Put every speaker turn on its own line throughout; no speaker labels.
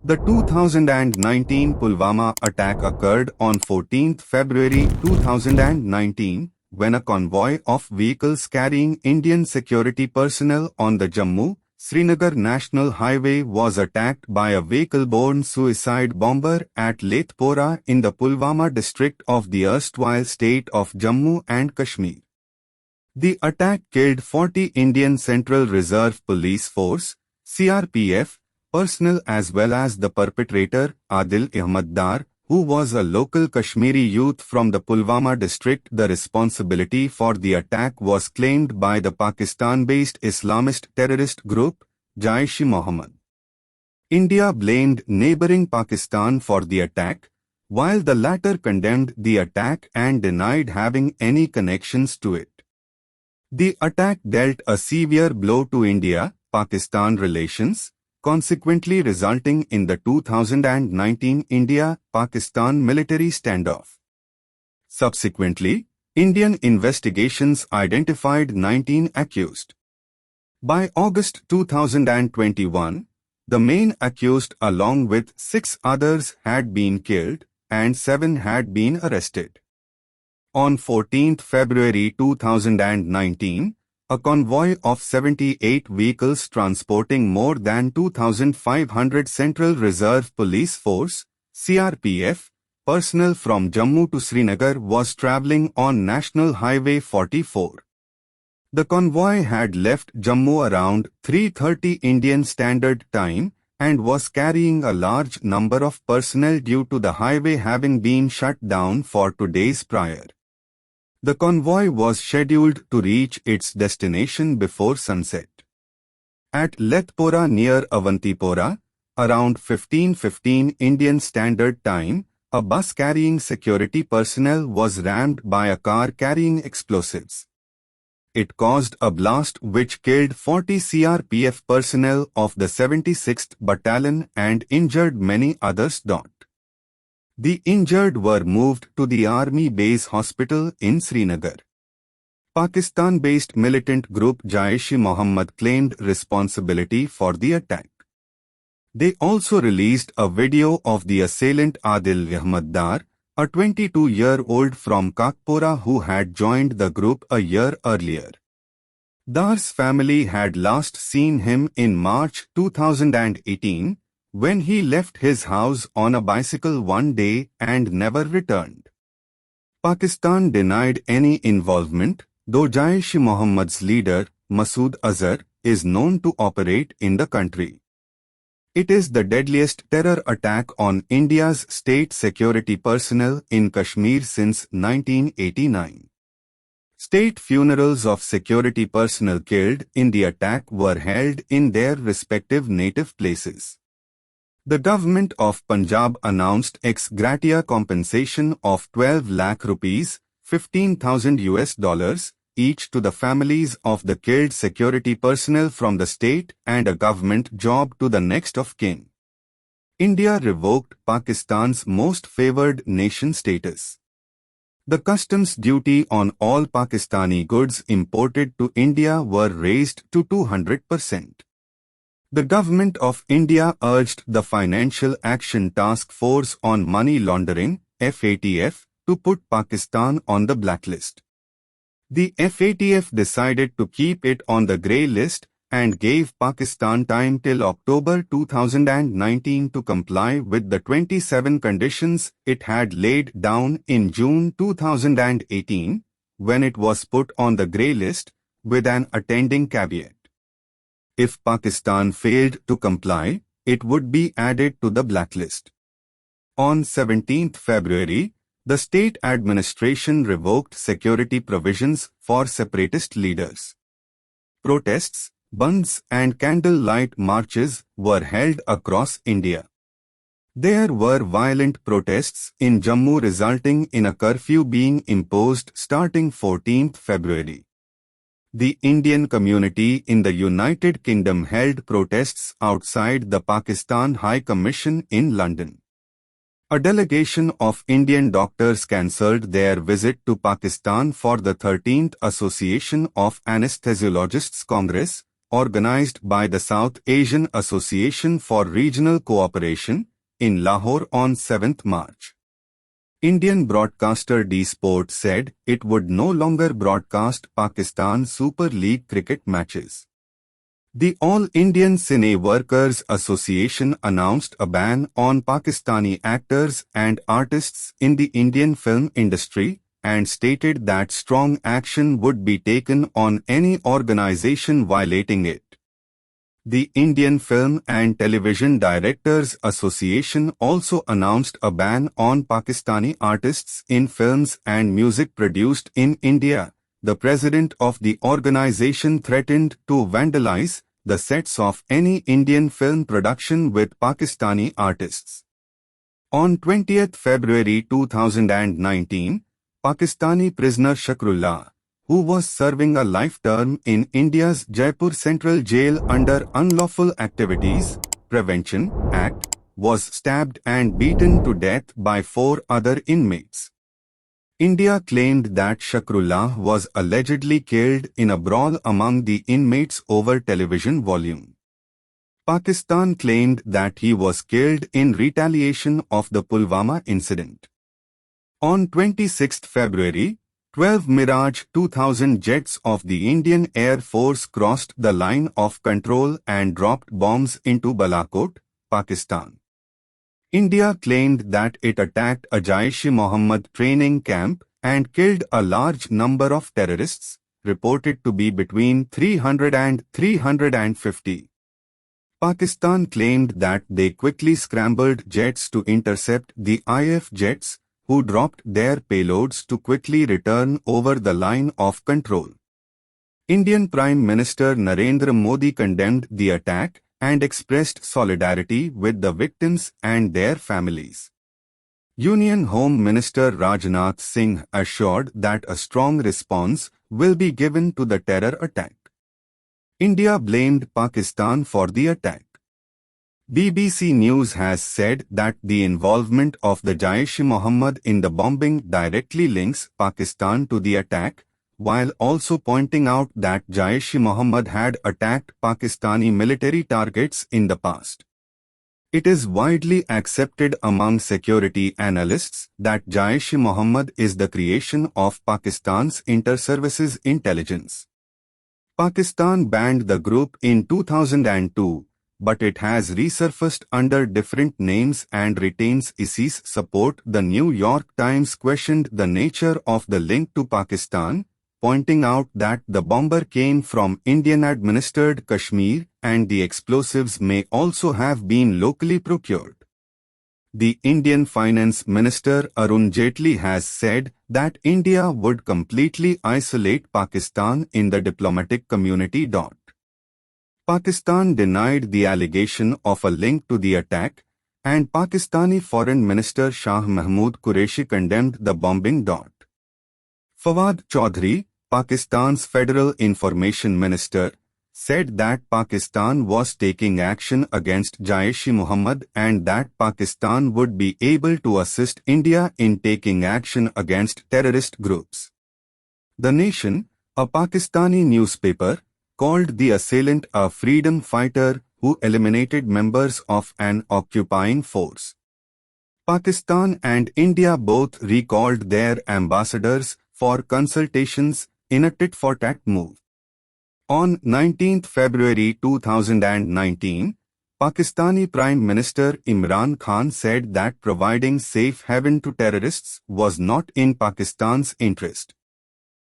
The 2019 Pulwama attack occurred on 14th February 2019 when a convoy of vehicles carrying Indian security personnel on the Jammu-Srinagar National Highway was attacked by a vehicle-borne suicide bomber at Latpora in the Pulwama district of the erstwhile state of Jammu and Kashmir. The attack killed 40 Indian Central Reserve Police Force (CRPF) personnel as well as the perpetrator, Adil Ahmad, who was a local Kashmiri youth from the Pulwama district. The responsibility for the attack was claimed by the Pakistan-based Islamist terrorist group, Jaish-e-Mohammed. India blamed neighboring Pakistan for the attack, while the latter condemned the attack and denied having any connections to it. The attack dealt a severe blow to India-Pakistan relations, consequently resulting in the 2019 India-Pakistan military standoff. Subsequently, Indian investigations identified 19 accused. By August 2021, the main accused along with 6 others had been killed and 7 had been arrested. On 14th February 2019, a convoy of 78 vehicles transporting more than 2,500 Central Reserve Police Force (CRPF) personnel from Jammu to Srinagar was travelling on National Highway 44. The convoy had left Jammu around 3:30 Indian Standard Time and was carrying a large number of personnel due to the highway having been shut down for 2 days prior. The convoy was scheduled to reach its destination before sunset. At Latpora near Avantipora, around 15:15 Indian Standard Time, a bus carrying security personnel was rammed by a car carrying explosives. It caused a blast which killed 40 CRPF personnel of the 76th Battalion and injured many others. The injured were moved to the Army Base Hospital in Srinagar. Pakistan-based militant group Jaish-e-Mohammed claimed responsibility for the attack. They also released a video of the assailant Adil Ahmad, a 22-year-old from Kakpora who had joined the group a year earlier. Dar's family had last seen him in March 2018, when he left his house on a bicycle one day and never returned. Pakistan denied any involvement, though Jaish-e-Mohammed's leader, Masood Azhar, is known to operate in the country. It is the deadliest terror attack on India's state security personnel in Kashmir since 1989. State funerals of security personnel killed in the attack were held in their respective native places. The government of Punjab announced ex gratia compensation of 12 lakh rupees, $15,000 each to the families of the killed security personnel from the state and a government job to the next of kin. India revoked Pakistan's most favored nation status. The customs duty on all Pakistani goods imported to India were raised to 200%. The Government of India urged the Financial Action Task Force on Money Laundering (FATF) to put Pakistan on the blacklist. The FATF decided to keep it on the grey list and gave Pakistan time till October 2019 to comply with the 27 conditions it had laid down in June 2018 when it was put on the grey list, with an attending caveat. If Pakistan failed to comply, it would be added to the blacklist. On 17th February, the state administration revoked security provisions for separatist leaders. Protests, bandhs and candlelight marches were held across India. There were violent protests in Jammu resulting in a curfew being imposed starting 14th February. The Indian community in the United Kingdom held protests outside the Pakistan High Commission in London. A delegation of Indian doctors cancelled their visit to Pakistan for the 13th Association of Anesthesiologists Congress, organized by the South Asian Association for Regional Cooperation, in Lahore on 7th March. Indian broadcaster D Sport said it would no longer broadcast Pakistan Super League cricket matches. The All Indian Cine Workers Association announced a ban on Pakistani actors and artists in the Indian film industry and stated that strong action would be taken on any organization violating it. The Indian Film and Television Directors Association also announced a ban on Pakistani artists in films and music produced in India. The president of the organization threatened to vandalize the sets of any Indian film production with Pakistani artists. On 20th February 2019, Pakistani prisoner Shakrullah, who was serving a life term in India's Jaipur Central Jail under Unlawful Activities Prevention Act, was stabbed and beaten to death by 4 other inmates. India claimed that Shakrullah was allegedly killed in a brawl among the inmates over television volume. Pakistan claimed that he was killed in retaliation of the Pulwama incident. On 26 February, 12 Mirage 2000 jets of the Indian Air Force crossed the line of control and dropped bombs into Balakot, Pakistan. India claimed that it attacked a Jaish-e-Mohammed training camp and killed a large number of terrorists, reported to be between 300 and 350. Pakistan claimed that they quickly scrambled jets to intercept the IF jets, who dropped their payloads to quickly return over the line of control. Indian Prime Minister Narendra Modi condemned the attack and expressed solidarity with the victims and their families. Union Home Minister Rajnath Singh assured that a strong response will be given to the terror attack. India blamed Pakistan for the attack. BBC News has said that the involvement of the Jaish-e-Mohammed in the bombing directly links Pakistan to the attack, while also pointing out that Jaish-e-Mohammed had attacked Pakistani military targets in the past. It is widely accepted among security analysts that Jaish-e-Mohammed is the creation of Pakistan's inter-services intelligence. Pakistan banned the group in 2002, but it has resurfaced under different names and retains ISIS support. The New York Times questioned the nature of the link to Pakistan, pointing out that the bomber came from Indian-administered Kashmir and the explosives may also have been locally procured. The Indian Finance Minister Arun Jaitley has said that India would completely isolate Pakistan in the diplomatic community. Pakistan denied the allegation of a link to the attack, and Pakistani Foreign Minister Shah Mahmood Qureshi condemned the bombing. Fawad Chaudhry, Pakistan's Federal Information Minister, said that Pakistan was taking action against Jaish-e-Mohammed and that Pakistan would be able to assist India in taking action against terrorist groups. The Nation, a Pakistani newspaper, called the assailant a freedom fighter who eliminated members of an occupying force. Pakistan and India both recalled their ambassadors for consultations in a tit-for-tat move. On 19 February 2019, Pakistani Prime Minister Imran Khan said that providing safe haven to terrorists was not in Pakistan's interest.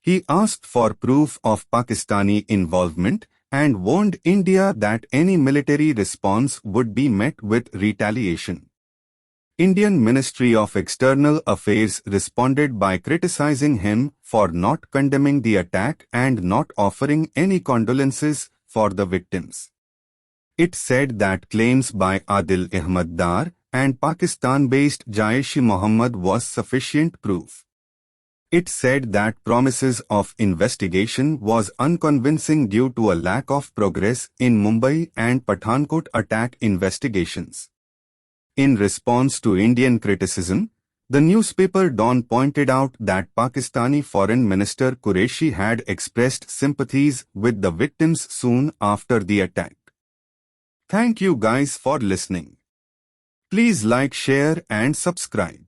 He asked for proof of Pakistani involvement and warned India that any military response would be met with retaliation. Indian Ministry of External Affairs responded by criticizing him for not condemning the attack and not offering any condolences for the victims. It said that claims by Adil Ahmad and Pakistan-based Jaish-e-Mohammed was sufficient proof. It said that promises of investigation was unconvincing due to a lack of progress in Mumbai and Pathankot attack investigations. In response to Indian criticism, The newspaper Dawn pointed out that Pakistani Foreign Minister Qureshi had expressed sympathies with the victims soon after the attack. Thank you guys for listening. Please like, share and subscribe.